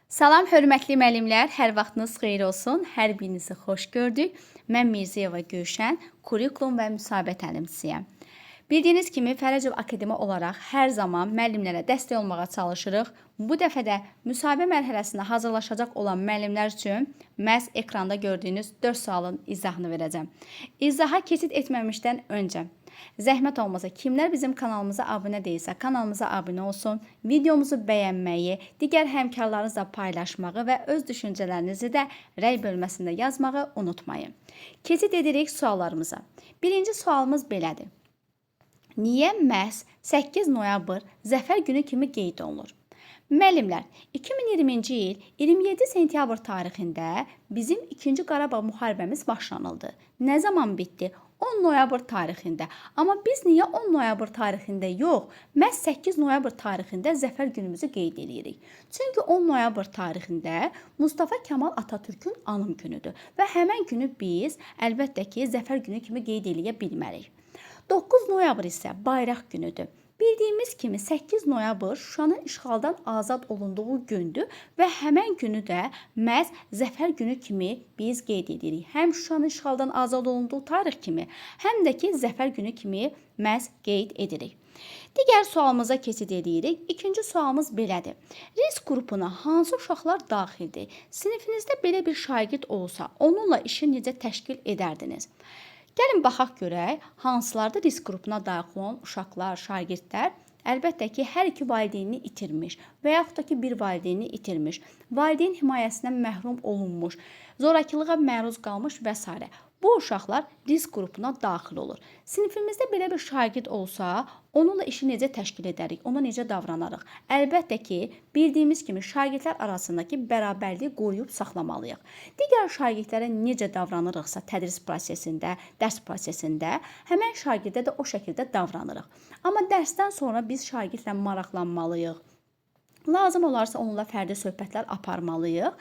Salam, hörmətli müəllimlər, hər vaxtınız xeyir olsun. Hər birinizi xoş gördük. Mən Mirzəyeva Gülşən, kurikulum və müsahibə təlimçisiyəm. Bildiyiniz kimi, Fərəcov Akademi olaraq hər zaman müəllimlərə dəstək olmağa çalışırıq. Bu dəfə də müsahibə mərhələsinə hazırlaşacaq olan müəllimlər üçün məhz ekranda gördüyünüz 4 sualın izahını verəcəm. İzaha keçid etməmişdən öncə, zəhmət olmasa kimlər bizim kanalımıza abunə deyilsə, kanalımıza abunə olsun, videomuzu bəyənməyi, digər həmkarlarınızla paylaşmağı və öz düşüncələrinizi də rəy bölməsində yazmağı unutmayın. Keçid edirik suallarımıza. Birinci sualımız belədir. Niyə məhz 8 noyabr Zəfər günü kimi qeyd olunur? Müəllimlər, 2020-ci il 27 sentyabr tarixində bizim 2-ci Qarabağ müharibəmiz başlanıldı. Nə zaman bitdi? 10 noyabr tarixində. Amma biz niyə 10 noyabr tarixində yox, məhz 8 noyabr tarixində Zəfər günümüzü qeyd edirik? Çünki 10 noyabr tarixində Mustafa Kemal Atatürkün anım günüdür və həmən günü biz əlbəttə ki, Zəfər günü kimi qeyd edə bilmərik. 9 noyabr isə bayraq günüdür. Bildiyimiz kimi 8 noyabr Şuşanın işğaldan azad olunduğu gündür və həmən günü də məhz Zəfər günü kimi biz qeyd edirik. Həm Şuşanın işğaldan azad olunduğu tarix kimi, həm də ki Zəfər günü kimi məhz qeyd edirik. Digər sualımıza keçid edirik. İkinci sualımız belədir. Risk qrupuna hansı uşaqlar daxildir? Sinifinizdə belə bir şagird olsa, onunla işi necə təşkil edərdiniz? Gəlin baxaq görək, hansılarda risk qrupuna daxil olan uşaqlar, şagirdlər əlbəttə ki, hər iki valideynini itirmiş və yaxud da ki, bir valideynini itirmiş, valideyn himayəsindən məhrum olunmuş, zorakılığa məruz qalmış və s. Bu uşaqlar risk qrupuna daxil olur. Sinifimizdə belə bir şagird olsa, onunla işi necə təşkil edərik, ona necə davranarıq? Əlbəttə ki, bildiyimiz kimi şagirdlər arasındakı bərabərliyi qoruyub saxlamalıyıq. Digər şagirdlərə necə davranırıqsa tədris prosesində, dərs prosesində, həmən şagirdə də o şəkildə davranırıq. Amma dərsdən sonra biz şagirdlə maraqlanmalıyıq. Lazım olarsa onunla fərdi söhbətlər aparmalıyıq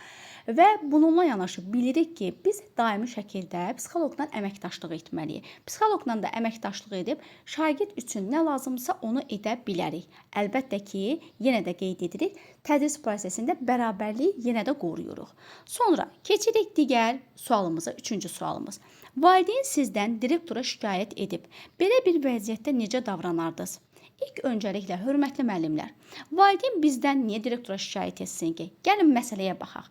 və bununla yanaşı bilirik ki, biz daimi şəkildə psixoloqla əməkdaşlıq etməliyik. Psixoloqla da əməkdaşlıq edib şagird üçün nə lazımsa onu edə bilərik. Əlbəttə ki, yenə də qeyd edirik, tədris prosesində bərabərliyi yenə də qoruyuruq. Sonra keçirik digər sualımıza, üçüncü sualımız. Valideyn sizdən direktora şikayət edib, belə bir vəziyyətdə necə davranardınız? İlk öncəliklə, hörmətli müəllimlər, valideyn bizdən niyə direktora şikayət etsin ki? Gəlin məsələyə baxaq.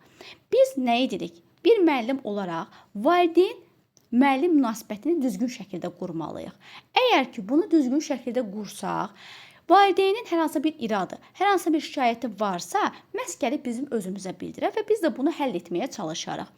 Biz nə edirik? Bir müəllim olaraq valideyn-müəllim münasibətini düzgün şəkildə qurmalıyıq. Əgər ki, bunu düzgün şəkildə qursaq, valideynin hər hansı bir iradı, hər hansı bir şikayəti varsa, məhz gəlib bizim özümüzə bildirər və biz də bunu həll etməyə çalışarıq.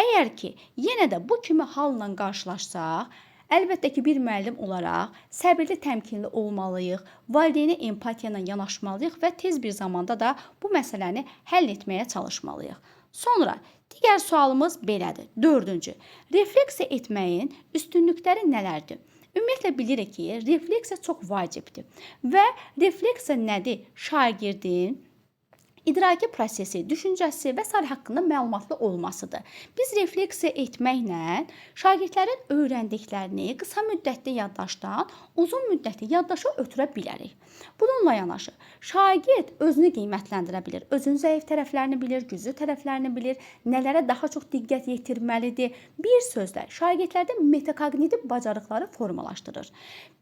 Əgər ki, yenə də bu kimi halla qarşılaşsaq, əlbəttə ki, bir müəllim olaraq səbirli, təmkinli olmalıyıq, valideynə empatiya ilə yanaşmalıyıq və tez bir zamanda da bu məsələni həll etməyə çalışmalıyıq. Sonra, digər sualımız belədir. Dördüncü, refleksiya etməyin üstünlükləri nələrdir? Ümumiyyətlə bilirik ki, refleksiya çox vacibdir və refleksiya nədir? Şagirdin İdraki prosesi, düşüncəsi və s. haqqında məlumatlı olmasıdır. Biz refleksiya etməklə şagirdlərin öyrəndiklərini qısa müddətli yaddaşdan uzun müddətli yaddaşa ötürə bilərik. Bununla yanaşı, şagird özünü qiymətləndirə bilir, özünün zəif tərəflərini bilir, güclü tərəflərini bilir, nələrə daha çox diqqət yetirməlidir. Bir sözlə, şagirdlərdə metakognitiv bacarıqları formalaşdırır.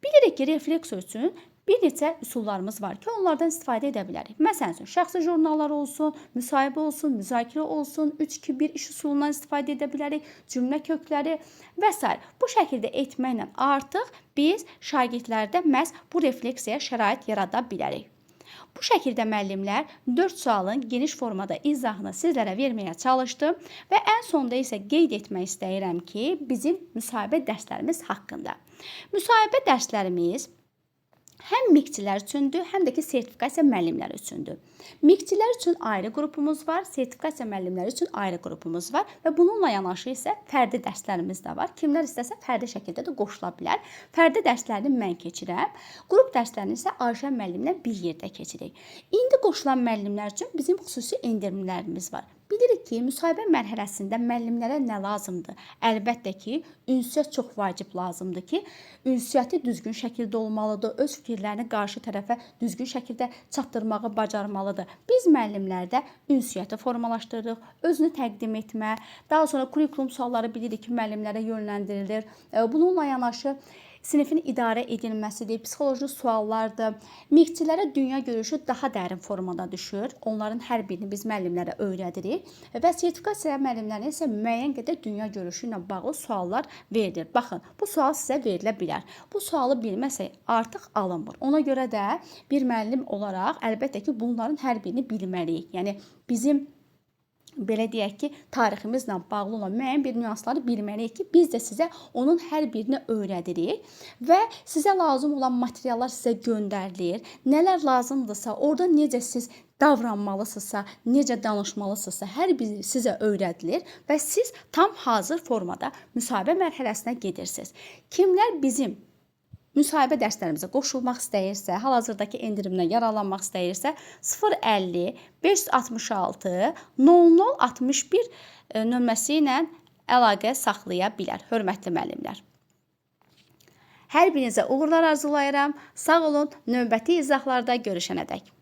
Bilirik ki, refleksiya üçün bir neçə üsullarımız var ki, onlardan istifadə edə bilərik. Məsələn, şəxsi jurnallar olsun, müsahibə olsun, müzakirə olsun, 3-2-1 iş üsulundan istifadə edə bilərik, cümlə kökləri və s. Bu şəkildə etməklə artıq biz şagirdlərdə məhz bu refleksiyaya şərait yarada bilərik. Bu şəkildə müəllimlər 4 sualın geniş formada izahını sizlərə verməyə çalışdım və ən sonda isə qeyd etmək istəyirəm ki, bizim müsahibə dərslərimiz haqqında. Müsahibə dərslərimiz həm miqçilər üçündür, həm də ki, sertifikasiya müəllimləri üçündür. Miqçilər üçün ayrı qrupumuz var, sertifikasiya müəllimləri üçün ayrı qrupumuz var və bununla yanaşı isə fərdi dərslərimiz də var. Kimlər istəsə fərdi şəkildə də qoşula bilər. Fərdi dərslərini mən keçirəm, qrup dərslərini isə Ayşə müəllimlə bir yerdə keçirik. İndi qoşulan müəllimlər üçün bizim xüsusi endirimlərimiz var. Bilirik ki, müsahibə mərhələsində müəllimlərə nə lazımdır? Əlbəttə ki, ünsiyyət çox vacib lazımdır ki, ünsiyyəti düzgün şəkildə olmalıdır, öz fikirlərini qarşı tərəfə düzgün şəkildə çatdırmağı bacarmalıdır. Biz müəllimlərdə ünsiyyəti formalaşdırırıq, özünü təqdim etmə, daha sonra kurikulum sualları bilirik ki, müəllimlərə yönləndirilir. Bununla yanaşı sinifin idarə edilməsidir, psixoloji suallardır. Miqçilərə dünya görüşü daha dərin formada düşür. Onların hər birini biz müəllimlərə öyrədirik və sertifikasiya müəllimlərinə isə müəyyən qədər dünya görüşü ilə bağlı suallar verilir. Baxın, bu sual sizə verilə bilər. Bu sualı bilməsək artıq alınmır. Ona görə də bir müəllim olaraq əlbəttə ki, bunların hər birini bilməliyik. Yəni bizim belə deyək ki, tariximizlə bağlı olan müəyyən bir nüansları bilməliyik ki, biz də sizə onun hər birini öyrədirik və sizə lazım olan materiallar sizə göndərilir. Nələr lazımdırsa, orada necə siz davranmalısınızsa, necə danışmalısınızsa, hər biri sizə öyrədilir və siz tam hazır formada müsahibə mərhələsinə gedirsiniz. Kimlər bizim müsahibə dərslərimizə qoşulmaq istəyirsə, hal-hazırdakı endirimdən yararlanmaq istəyirsə, 050 566 0061 nömrəsi ilə əlaqə saxlaya bilər, hörmətli müəllimlər. Hər birinizə uğurlar arzulayıram. Sağ olun, növbəti izahlarda görüşənədək.